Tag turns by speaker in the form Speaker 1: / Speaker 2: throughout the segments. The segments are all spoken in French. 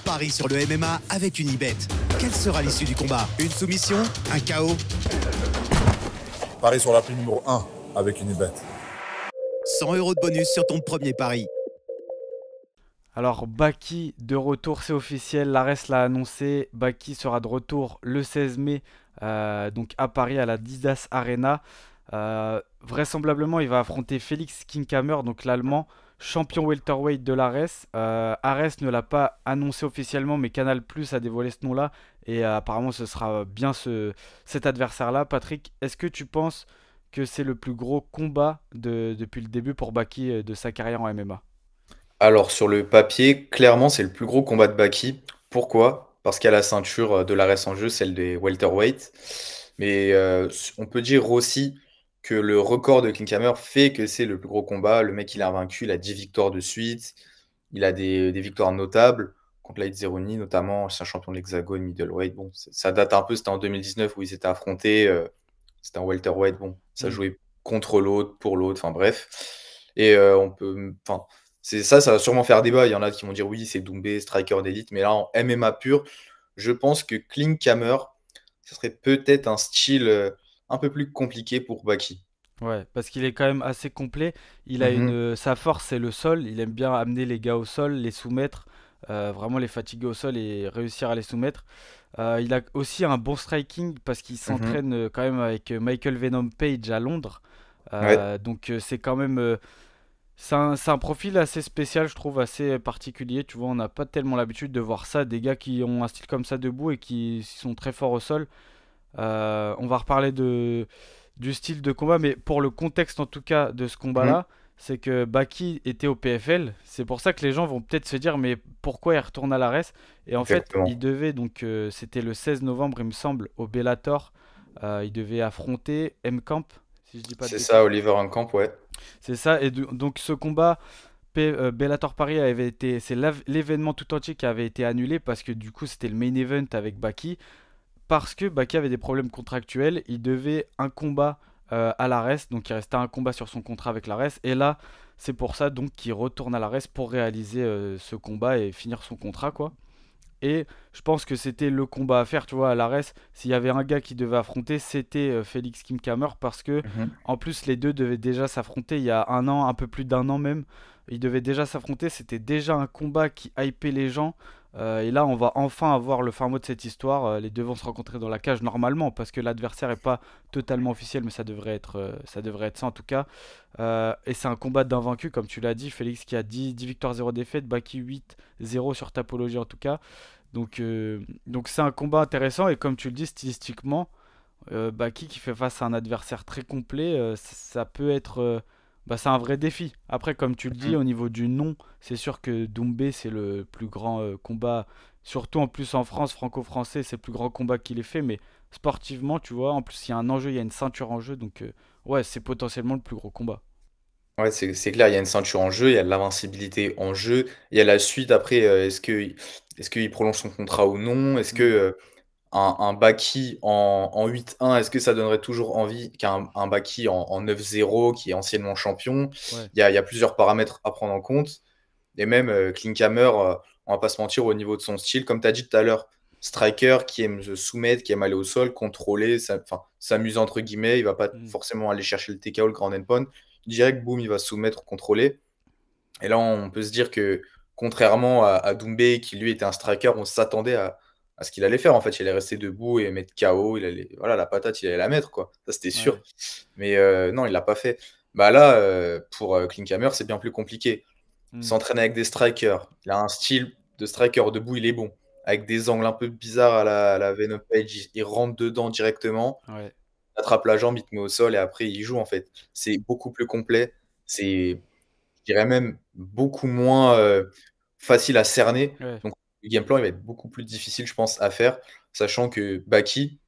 Speaker 1: Parie sur le MMA avec Unibet. Quelle sera l'issue du combat? Une soumission? Un KO?
Speaker 2: Parie sur l'appli numéro 1 avec Unibet.
Speaker 1: 100 € de bonus sur ton premier pari.
Speaker 3: Alors Baki de retour, c'est officiel, l'ARES l'a annoncé, Baki sera de retour le 16 mai donc à Paris à la Didas Arena. Vraisemblablement il va affronter Félix Kinkhammer, donc l'Allemand, champion welterweight de l'ARES. ARES ne l'a pas annoncé officiellement mais Canal+ a dévoilé ce nom-là et apparemment ce sera bien cet adversaire-là. Patrick, est-ce que tu penses que c'est le plus gros combat depuis le début pour Baki de sa carrière en MMA?
Speaker 4: Alors, sur le papier, clairement, c'est le plus gros combat de Baki. Pourquoi? Parce qu'il y a la ceinture de l'ARES en jeu, celle des welterweight. Mais on peut dire aussi que le record de Klinkhammer fait que c'est le plus gros combat. Le mec, il a invaincu, il a 10 victoires de suite. Il a des victoires notables contre Light Zeroni, notamment. C'est un champion de l'Hexagone, middleweight. Bon, ça date un peu, c'était en 2019 où ils s'étaient affrontés. C'était un welterweight. Bon, ça jouait contre l'autre, pour l'autre, enfin bref. Et on peut. Enfin. Ça va sûrement faire débat. Il y en a qui vont dire oui, c'est Doumbé, striker d'élite. Mais là, en MMA pur, je pense que Klinkhammer, ce serait peut-être un style un peu plus compliqué pour Baki.
Speaker 3: Ouais, parce qu'il est quand même assez complet. Il a sa force, c'est le sol. Il aime bien amener les gars au sol, les soumettre, vraiment les fatiguer au sol et réussir à les soumettre. Il a aussi un bon striking parce qu'il s'entraîne quand même avec Michael Venom Page à Londres.
Speaker 4: Ouais.
Speaker 3: Donc c'est quand même. C'est un profil assez spécial, je trouve, assez particulier. Tu vois, on n'a pas tellement l'habitude de voir ça, des gars qui ont un style comme ça debout et qui sont très forts au sol. On va reparler du style de combat, mais pour le contexte en tout cas de ce
Speaker 4: Mhm.
Speaker 3: combat-là, c'est que Baki était au PFL. C'est pour ça que les gens vont peut-être se dire, mais pourquoi il retourne à l'ARES? Et en fait, il
Speaker 4: Exactement.
Speaker 3: devait, donc c'était le 16 novembre, il me semble, au Bellator. Il devait affronter M-Camp, si je dis pas de
Speaker 4: C'est ça,
Speaker 3: bêtises.
Speaker 4: Oliver Enkamp, ouais.
Speaker 3: C'est ça, et donc ce combat, Bellator Paris c'est l'événement tout entier qui avait été annulé parce que du coup c'était le main event avec Baki, parce que Baki avait des problèmes contractuels, il devait un combat à l'ARES, donc il restait un combat sur son contrat avec l'ARES, et là c'est pour ça donc qu'il retourne à l'ARES pour réaliser ce combat et finir son contrat quoi. Et je pense que c'était le combat à faire, tu vois, à l'ARES. S'il y avait un gars qui devait affronter, c'était Félix Kinkhammer parce que,
Speaker 4: Mhm.
Speaker 3: en plus, les deux devaient déjà s'affronter il y a un an, un peu plus d'un an même. Ils devaient déjà s'affronter, c'était déjà un combat qui hypait les gens. Et là, on va enfin avoir le fin mot de cette histoire. Les deux vont se rencontrer dans la cage normalement parce que l'adversaire n'est pas totalement officiel, mais ça devrait être ça en tout cas. Et c'est un combat d'invaincu, comme tu l'as dit. Félix qui a 10 victoires, 0 défaites, Baki 8-0 sur Tapology en tout cas. Donc c'est un combat intéressant et comme tu le dis stylistiquement, Baki qui fait face à un adversaire très complet, ça peut être c'est un vrai défi. Après comme tu le dis
Speaker 4: Mhm.
Speaker 3: au niveau du nom, c'est sûr que Doumbé c'est le plus grand combat, surtout en plus en France, franco-français, c'est le plus grand combat qu'il ait fait, mais sportivement tu vois, en plus il y a un enjeu, il y a une ceinture en jeu, donc ouais c'est potentiellement le plus gros combat.
Speaker 4: Ouais, c'est clair, il y a une ceinture en jeu, il y a de l'invincibilité en jeu, il y a la suite après, est-ce qu'il prolonge son contrat ou non? Est-ce que
Speaker 3: Mm.
Speaker 4: un Baki en 8-1, est-ce que ça donnerait toujours envie qu'un Baki en 9-0 qui est anciennement champion?
Speaker 3: Ouais.
Speaker 4: Il y a plusieurs paramètres à prendre en compte. Et même Klinkhammer, on va pas se mentir, au niveau de son style, comme tu as dit tout à l'heure, striker qui aime se soumettre, qui aime aller au sol, contrôler, enfin, s'amuser entre guillemets, il va pas
Speaker 3: Mm.
Speaker 4: forcément aller chercher le TKO, le grand endpoint. Direct, boum, il va se soumettre, contrôler. Et là, on peut se dire que contrairement à Doumbé, qui lui était un striker, on s'attendait à ce qu'il allait faire. En fait, il allait rester debout et mettre KO. Voilà, la patate, il allait la mettre, quoi. Ça, c'était sûr.
Speaker 3: Ouais.
Speaker 4: Mais non, il l'a pas fait. Bah là, pour Klinkhammer, c'est bien plus compliqué. Il
Speaker 3: Mm.
Speaker 4: s'entraîne avec des strikers. Il a un style de striker debout, il est bon. Avec des angles un peu bizarres à la Venom Page, il rentre dedans directement,
Speaker 3: Ouais.
Speaker 4: il attrape la jambe, il te met au sol et après il joue en fait. C'est beaucoup plus complet. C'est, je dirais même, beaucoup moins facile à cerner.
Speaker 3: Ouais.
Speaker 4: Donc le game plan il va être beaucoup plus difficile, je pense, à faire. Sachant que Baki,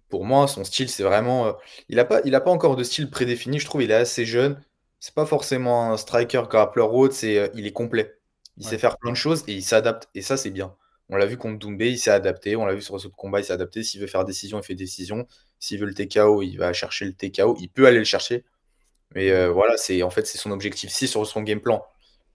Speaker 4: pour moi, son style, c'est vraiment. Il a pas encore de style prédéfini, je trouve. Il est assez jeune. C'est pas forcément un striker, grappler ou autre, il est complet. Il sait
Speaker 3: Ouais.
Speaker 4: faire plein de choses et il s'adapte. Et ça, c'est bien. On l'a vu contre Doumbé, il s'est adapté. On l'a vu sur ce combat, il s'est adapté. S'il veut faire décision, il fait décision. S'il veut le TKO, il va chercher le TKO. Il peut aller le chercher. Mais
Speaker 3: Mm.
Speaker 4: voilà, en fait, c'est son objectif. Si sur son game plan,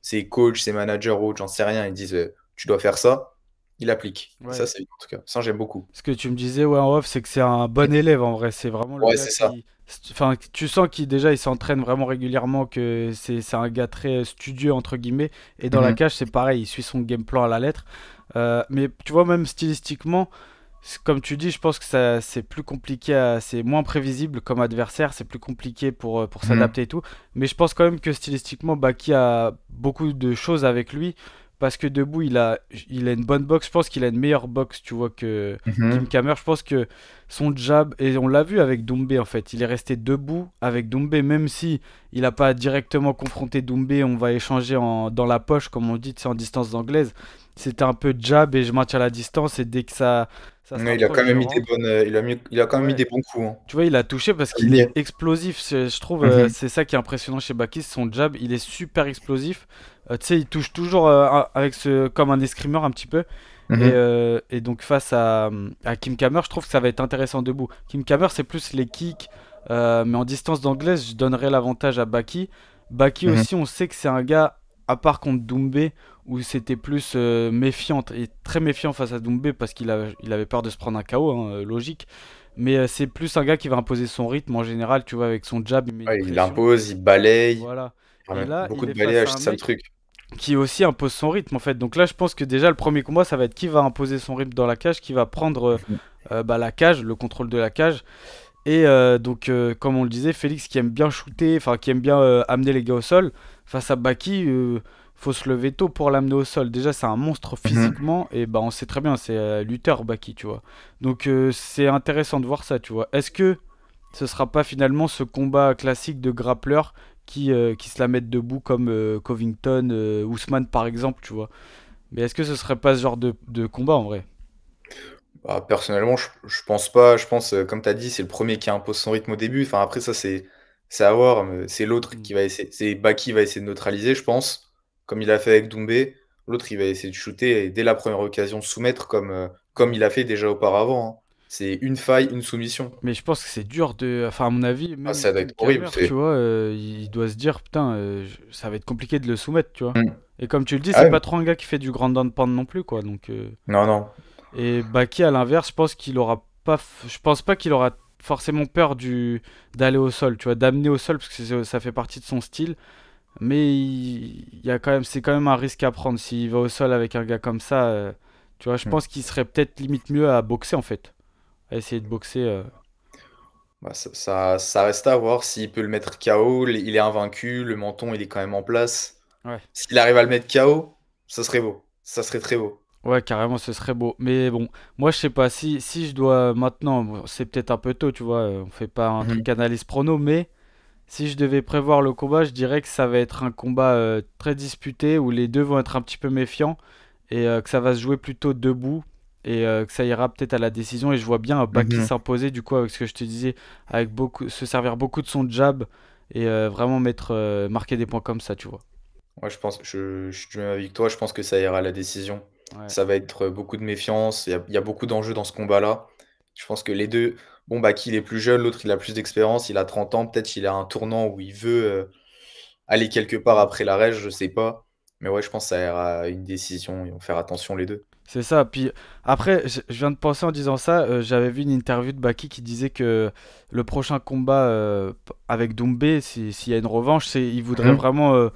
Speaker 4: ses coachs, ses managers ou autres, j'en sais rien, ils disent tu dois faire ça. il applique. Et ça,
Speaker 3: Ouais.
Speaker 4: c'est bien, en tout cas. Ça, j'aime beaucoup.
Speaker 3: Ce que tu me disais, ouais, en off, c'est que c'est un bon élève en vrai. C'est vraiment le
Speaker 4: Ouais,
Speaker 3: gars
Speaker 4: c'est ça.
Speaker 3: qui. Enfin, tu sens qu'il déjà il s'entraîne vraiment régulièrement, que c'est un gars très studieux, entre guillemets. Et dans la
Speaker 4: Mhm.
Speaker 3: cage, c'est pareil, il suit son game plan à la lettre. Mais tu vois, même stylistiquement, comme tu dis, je pense que ça, c'est plus compliqué, c'est moins prévisible comme adversaire, c'est plus compliqué pour
Speaker 4: Mhm.
Speaker 3: s'adapter et tout. Mais je pense quand même que stylistiquement, Baki a beaucoup de choses avec lui. Parce que debout, il a une bonne boxe. Je pense qu'il a une meilleure boxe, tu vois, que Kim
Speaker 4: Mhm.
Speaker 3: Kammer. Je pense que son jab, et on l'a vu avec Doumbé en fait, il est resté debout avec Doumbé, même si il n'a pas directement confronté Doumbé. On va échanger dans la poche, comme on dit, c'est en distance anglaise. C'était un peu jab et je maintiens la distance. Et dès que ça se
Speaker 4: Ouais, il a
Speaker 3: rapproche,
Speaker 4: quand
Speaker 3: je
Speaker 4: même mis des
Speaker 3: rentre.
Speaker 4: bonnes, il a quand même mis
Speaker 3: Ouais.
Speaker 4: des bons coups, hein.
Speaker 3: Tu vois, il a touché parce
Speaker 4: Ça
Speaker 3: qu'il est
Speaker 4: lignait.
Speaker 3: explosif. Je trouve,
Speaker 4: Mhm.
Speaker 3: c'est ça qui est impressionnant chez Bakis, son jab, il est super explosif. Tu sais, il touche toujours avec comme un escrimeur un petit peu.
Speaker 4: Mhm.
Speaker 3: Et donc face à Kim Kammer, je trouve que ça va être intéressant debout. Kim Kammer, c'est plus les kicks, mais en distance d'anglaise, je donnerais l'avantage à Baki. Baki
Speaker 4: Mhm.
Speaker 3: aussi, on sait que c'est un gars, à part contre Doumbé, où c'était plus méfiant, et très méfiant face à Doumbé parce il avait peur de se prendre un KO, hein, logique. Mais c'est plus un gars qui va imposer son rythme en général, tu vois, avec son jab, il met une
Speaker 4: Ouais, il
Speaker 3: pression.
Speaker 4: impose, il balaye.
Speaker 3: Voilà. Et
Speaker 4: Vraiment
Speaker 3: là,
Speaker 4: beaucoup
Speaker 3: il
Speaker 4: de
Speaker 3: est face à
Speaker 4: balayage,
Speaker 3: un
Speaker 4: c'est ça le
Speaker 3: mec
Speaker 4: truc.
Speaker 3: qui aussi impose son rythme en fait. Donc là, je pense que déjà le premier combat, ça va être qui va imposer son rythme dans la cage, qui va prendre
Speaker 4: Mhm.
Speaker 3: la cage, le contrôle de la cage. Donc, comme on le disait, Félix qui aime bien shooter, enfin qui aime bien amener les gars au sol, face à Baki, faut se lever tôt pour l'amener au sol. Déjà, c'est un monstre
Speaker 4: Mhm.
Speaker 3: physiquement, et bah on sait très bien, c'est lutteur Baki, tu vois. Donc c'est intéressant de voir ça, tu vois. Est-ce que ce sera pas finalement ce combat classique de grappleur qui se la mettent debout comme Covington, Ousmane par exemple, tu vois. Mais est-ce que ce serait pas ce genre de combat en vrai?
Speaker 4: Bah, personnellement, je pense pas. Je pense, comme tu as dit, c'est le premier qui impose son rythme au début. Enfin, après ça, c'est à voir, c'est l'autre
Speaker 3: Hmm.
Speaker 4: qui va essayer, c'est Baki va essayer de neutraliser, je pense, comme il a fait avec Doumbé. L'autre, il va essayer de shooter et dès la première occasion soumettre comme
Speaker 3: Ouais.
Speaker 4: il a fait déjà auparavant, hein. C'est une faille, une soumission.
Speaker 3: Mais je pense que c'est dur de. Enfin, à mon avis,
Speaker 4: Ah,
Speaker 3: même
Speaker 4: ça doit
Speaker 3: Kim
Speaker 4: être horrible,
Speaker 3: Kammer, tu
Speaker 4: c'est
Speaker 3: vois, il doit se dire, putain, ça va être compliqué de le soumettre, tu vois.
Speaker 4: mmh.
Speaker 3: Et comme tu le dis,
Speaker 4: Ah
Speaker 3: c'est
Speaker 4: ouais,
Speaker 3: pas trop un gars qui fait du grand down pound non plus, quoi. Donc,
Speaker 4: non, non.
Speaker 3: et Baki, à l'inverse, je pense qu'il aura pas. Je pense pas qu'il aura forcément peur d'aller au sol, tu vois, d'amener au sol, parce que ça fait partie de son style. Mais il y a quand même, c'est quand même un risque à prendre. S'il va au sol avec un gars comme ça, tu vois, je
Speaker 4: Mmh.
Speaker 3: pense qu'il serait peut-être limite mieux à boxer, en fait. À essayer de boxer.
Speaker 4: Bah, ça reste à voir s'il peut le mettre KO. Il est invaincu, le menton, il est quand même en place.
Speaker 3: Ouais.
Speaker 4: S'il arrive à le mettre KO, ça serait beau. Ça serait très beau.
Speaker 3: Ouais, carrément, ce serait beau. Mais bon, moi, je sais pas, si je dois maintenant, bon, c'est peut-être un peu tôt, tu vois, on fait pas un
Speaker 4: Mhm.
Speaker 3: truc analyse prono, mais si je devais prévoir le combat, je dirais que ça va être un combat très disputé, où les deux vont être un petit peu méfiants, et que ça va se jouer plutôt debout, et que ça ira peut-être à la décision, et je vois bien Baki
Speaker 4: Mhm.
Speaker 3: s'imposer, du coup, avec ce que je te disais, avec se servir beaucoup de son jab, et vraiment marquer des points comme ça, tu vois.
Speaker 4: Ouais, je suis du même avis que toi. Je pense que ça ira à la décision.
Speaker 3: Ouais.
Speaker 4: Ça va être beaucoup de méfiance. Il y a beaucoup d'enjeux dans ce combat-là. Je pense que les deux, bon, bah, qui il est plus jeune, l'autre, il a plus d'expérience. Il a 30 ans. Peut-être qu'il a un tournant où il veut aller quelque part
Speaker 3: Mm.
Speaker 4: après l'arrêt. Je sais pas. Mais ouais, je pense que ça ira à une décision. Ils vont faire attention les deux.
Speaker 3: C'est ça. Puis après, je viens de penser en disant ça, j'avais vu une interview de Baki qui disait que le prochain combat avec Doumbé, s'il y a une revanche, il voudrait
Speaker 4: Mhm.
Speaker 3: vraiment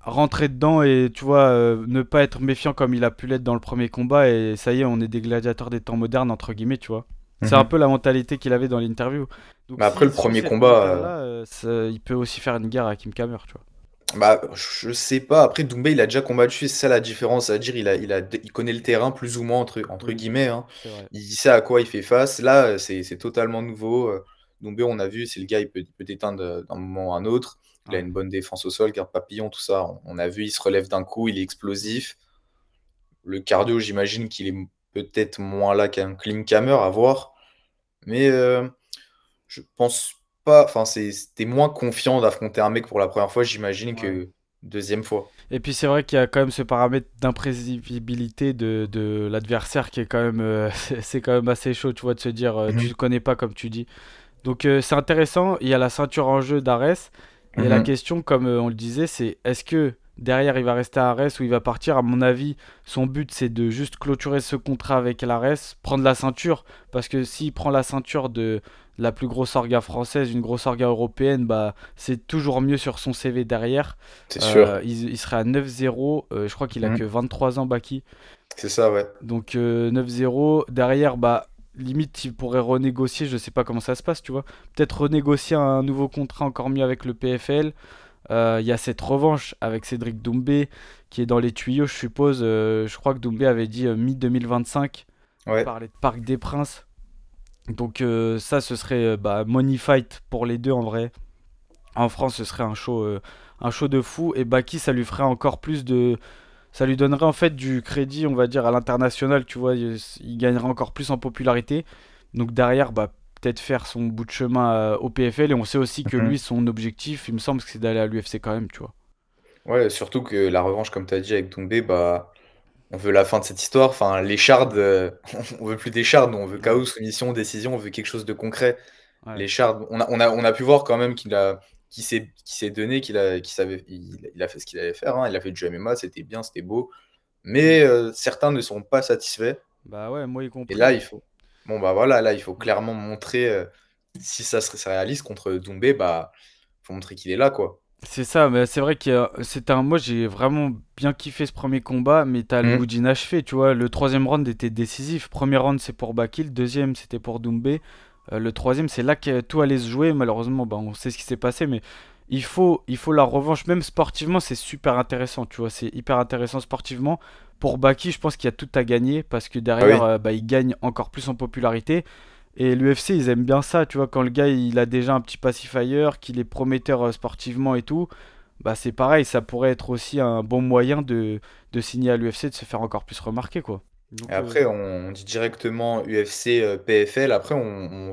Speaker 3: rentrer dedans et tu vois, ne pas être méfiant comme il a pu l'être dans le premier combat. Et ça y est, on est des gladiateurs des temps modernes, entre guillemets, tu vois. C'est un
Speaker 4: Mhm.
Speaker 3: peu la mentalité qu'il avait dans l'interview. Donc
Speaker 4: Mais après,
Speaker 3: s'il
Speaker 4: le
Speaker 3: suit
Speaker 4: premier
Speaker 3: cette
Speaker 4: combat,
Speaker 3: méthode-là, il peut aussi faire une guerre à Kim Kammer, tu vois.
Speaker 4: bah, je sais pas. Après, Doumbé, il a déjà combattu, c'est ça la différence. C'est-à-dire, il connaît le terrain plus ou moins, entre
Speaker 3: Oui,
Speaker 4: guillemets, hein.
Speaker 3: c'est vrai.
Speaker 4: Il sait à quoi il fait face. Là, c'est totalement nouveau. Doumbé, on a vu, c'est le gars, il peut t'éteindre d'un moment à un autre. Il a
Speaker 3: Ouais.
Speaker 4: une bonne défense au sol, garde papillon, tout ça. On a vu, il se relève d'un coup, il est explosif. Le cardio, j'imagine qu'il est peut-être moins là qu'un Klinkhammer à voir. Mais je pense pas. Enfin, t'es moins confiant d'affronter un mec pour la première fois, j'imagine,
Speaker 3: Ouais.
Speaker 4: que deuxième fois.
Speaker 3: Et puis c'est vrai qu'il y a quand même ce paramètre d'imprévisibilité de l'adversaire qui est quand même c'est quand même assez chaud, tu vois, de se dire tu
Speaker 4: Mhm.
Speaker 3: le connais pas comme tu dis. Donc c'est intéressant, il y a la ceinture en jeu d'Ares et la
Speaker 4: Mhm.
Speaker 3: question comme on le disait, c'est est-ce que Derrière, il va rester à Arès ou il va partir. À mon avis, son but, c'est de juste clôturer ce contrat avec l'Arès, prendre la ceinture. Parce que s'il prend la ceinture de la plus grosse orga française, une grosse orga européenne, bah, c'est toujours mieux sur son CV derrière.
Speaker 4: C'est sûr.
Speaker 3: Il serait à 9-0. Je crois qu'il a que
Speaker 4: Mhm.
Speaker 3: 23 ans, Baki.
Speaker 4: C'est ça, ouais.
Speaker 3: Donc 9-0. Derrière, bah, limite, il pourrait renégocier. Je sais pas comment ça se passe, tu vois. Peut-être renégocier un nouveau contrat encore mieux avec le PFL. Il y a cette revanche avec Cédric Doumbé qui est dans les tuyaux, je suppose. Je crois que Doumbé avait dit mi-2025. Il
Speaker 4: Ouais.
Speaker 3: parlait de Parc des Princes. Donc ça, ce serait bah, money fight pour les deux en vrai. En France, ce serait un show de fou. Et Baki, ça lui ferait encore plus de... Ça lui donnerait en fait du crédit, on va dire, à l'international, tu vois. Il gagnerait encore plus en popularité. Donc derrière, bah, peut-être faire son bout de chemin au PFL. Et on sait aussi que lui,
Speaker 4: Mhm.
Speaker 3: son objectif, il me semble que c'est d'aller à l'UFC quand même, tu vois.
Speaker 4: Ouais, surtout que la revanche, comme tu as dit avec Doumbé, bah, on veut la fin de cette histoire. Enfin, les shards, on veut plus des shards, on veut
Speaker 3: Ouais,
Speaker 4: chaos, soumission, décision, on veut quelque chose de concret.
Speaker 3: ouais.
Speaker 4: Les shards, on a pu voir quand même qu'il s'est donné, qu'il savait, il a fait ce qu'il allait faire, hein. Il a fait du MMA, c'était bien, c'était beau.
Speaker 3: Mm.
Speaker 4: Mais certains ne sont pas satisfaits.
Speaker 3: Bah ouais, moi y
Speaker 4: Et
Speaker 3: compris,
Speaker 4: là,
Speaker 3: hein.
Speaker 4: il faut, bon, bah voilà, là, il faut
Speaker 3: Mm.
Speaker 4: clairement montrer, si ça se réalise contre Doumbé, bah, faut montrer qu'il est là, quoi.
Speaker 3: C'est ça, mais c'est vrai que c'était un. Moi j'ai vraiment bien kiffé ce premier combat, mais t'as le goût
Speaker 4: Mhm.
Speaker 3: d'inachevé, tu vois. Le troisième round était décisif. Premier round c'est pour Baki, le deuxième c'était pour Doumbé. Le troisième c'est là que tout allait se jouer. Malheureusement, bah, on sait ce qui s'est passé, mais il faut la revanche. Même sportivement, c'est super intéressant, tu vois. C'est hyper intéressant sportivement. Pour Baki, je pense qu'il y a tout à gagner parce que
Speaker 4: Ah
Speaker 3: derrière,
Speaker 4: oui.
Speaker 3: bah, il gagne encore plus en popularité. Et l'UFC, ils aiment bien ça, tu vois, quand le gars il a déjà un petit passif ailleurs, qu'il est prometteur sportivement et tout, bah c'est pareil, ça pourrait être aussi un bon moyen de signer à l'UFC, de se faire encore plus remarquer, quoi.
Speaker 4: Et
Speaker 3: Donc,
Speaker 4: après, on dit directement UFC, PFL. Après,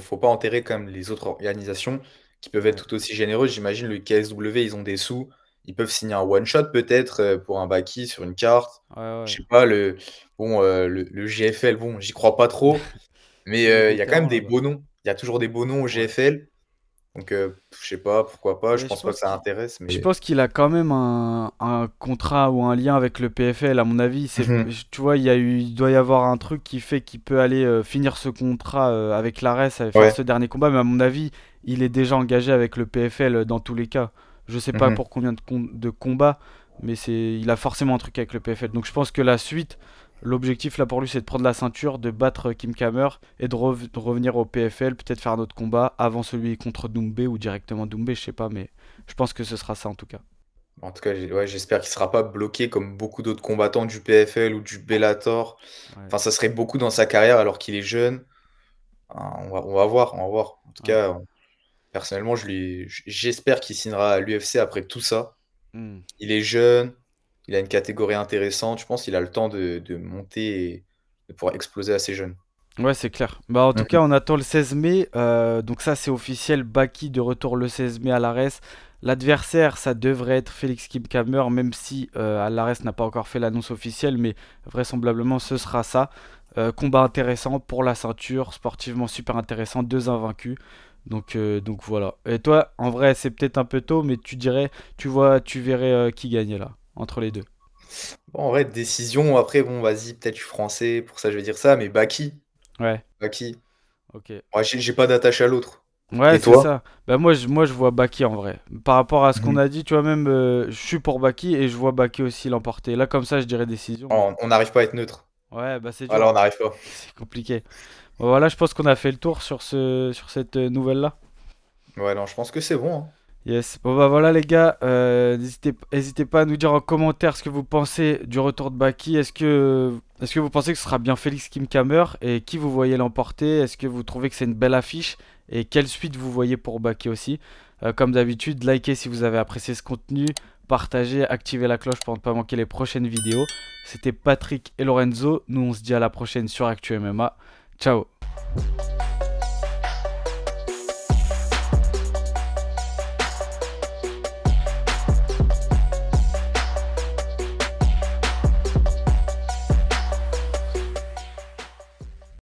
Speaker 4: faut pas enterrer quand même les autres organisations qui peuvent être
Speaker 3: ouais,
Speaker 4: tout aussi généreuses. J'imagine le KSW, ils ont des sous. Ils peuvent signer un one shot peut-être pour un Baki sur une carte.
Speaker 3: ouais,
Speaker 4: Je
Speaker 3: ouais.
Speaker 4: sais pas, le GFL, bon, j'y crois pas trop. Mais
Speaker 3: Il y a des
Speaker 4: il y a quand même
Speaker 3: vétérans
Speaker 4: des
Speaker 3: là-bas.
Speaker 4: beaux noms. Il y a toujours des beaux noms au
Speaker 3: Ouais.
Speaker 4: GFL. Donc, je sais pas, pourquoi pas. Je
Speaker 3: Mais je
Speaker 4: pense pas que
Speaker 3: pense
Speaker 4: ça
Speaker 3: qu'il
Speaker 4: intéresse,
Speaker 3: je
Speaker 4: mais.
Speaker 3: pense qu'il a quand même un contrat ou un lien avec le PFL, à mon avis.
Speaker 4: Mhm.
Speaker 3: Tu vois, il doit y avoir un truc qui fait qu'il peut aller finir ce contrat avec l'ARES, faire
Speaker 4: Ouais.
Speaker 3: ce dernier combat. Mais à mon avis, il est déjà engagé avec le PFL dans tous les cas. Je sais pas
Speaker 4: Mhm.
Speaker 3: pour combien de combats, mais il a forcément un truc avec le PFL. Donc je pense que la suite, l'objectif là pour lui, c'est de prendre la ceinture, de battre Kim Kammer et de revenir au PFL, peut-être faire un autre combat avant celui contre Doumbé ou directement Doumbé, je sais pas, mais je pense que ce sera ça en tout cas.
Speaker 4: En tout cas, ouais, j'espère qu'il sera pas bloqué comme beaucoup d'autres combattants du PFL ou du Bellator.
Speaker 3: Ouais,
Speaker 4: Enfin, ça serait beaucoup dans sa carrière alors qu'il est jeune. Hein, on va voir, on va voir. En tout
Speaker 3: ouais.
Speaker 4: cas, personnellement, j'espère qu'il signera à l'UFC après tout ça.
Speaker 3: Hmm.
Speaker 4: Il est jeune, il a une catégorie intéressante. Je pense qu'il a le temps de monter et de pouvoir exploser assez jeune.
Speaker 3: Ouais, c'est clair. Bah, en tout cas,
Speaker 4: Mhm.
Speaker 3: on attend le 16 mai. Donc ça, c'est officiel. Baki de retour le 16 mai à l'Ares. L'adversaire, ça devrait être Félix Kimkammer, même si Alvarez n'a pas encore fait l'annonce officielle, mais vraisemblablement ce sera ça. Combat intéressant pour la ceinture, sportivement super intéressant, deux invaincus. Donc voilà. Et toi, en vrai, c'est peut-être un peu tôt, mais tu verrais qui gagner là, entre les deux.
Speaker 4: Bon, en vrai, décision. Après, bon, vas-y, peut-être je suis français, pour ça je vais dire ça, mais Baki.
Speaker 3: Ouais,
Speaker 4: Baki.
Speaker 3: ok.
Speaker 4: Moi, j'ai pas d'attache à l'autre.
Speaker 3: Ouais,
Speaker 4: Et
Speaker 3: c'est
Speaker 4: toi?
Speaker 3: ça. Bah moi je vois Baki en vrai. Par rapport à ce qu'on
Speaker 4: Mhm.
Speaker 3: a dit, tu vois même je suis pour Baki et je vois Baki aussi l'emporter. Là comme ça, je dirais décision mais
Speaker 4: On n'arrive pas à être neutre.
Speaker 3: ouais, bah c'est dur,
Speaker 4: Voilà, on
Speaker 3: hein.
Speaker 4: n'arrive pas.
Speaker 3: C'est compliqué. Bon, voilà, je pense qu'on a fait le tour sur cette nouvelle là.
Speaker 4: Ouais, non, je pense que c'est bon, hein.
Speaker 3: Yes. Bon bah voilà les gars, n'hésitez pas à nous dire en commentaire ce que vous pensez du retour de Baki. Est-ce que vous pensez que ce sera bien Félix Kimkammer et qui vous voyez l'emporter? Est-ce que vous trouvez que c'est une belle affiche et quelle suite vous voyez pour Baki aussi? Comme d'habitude, likez si vous avez apprécié ce contenu, partagez, activez la cloche pour ne pas manquer les prochaines vidéos. C'était Patrick et Lorenzo. Nous on se dit à la prochaine sur Actu MMA. Ciao.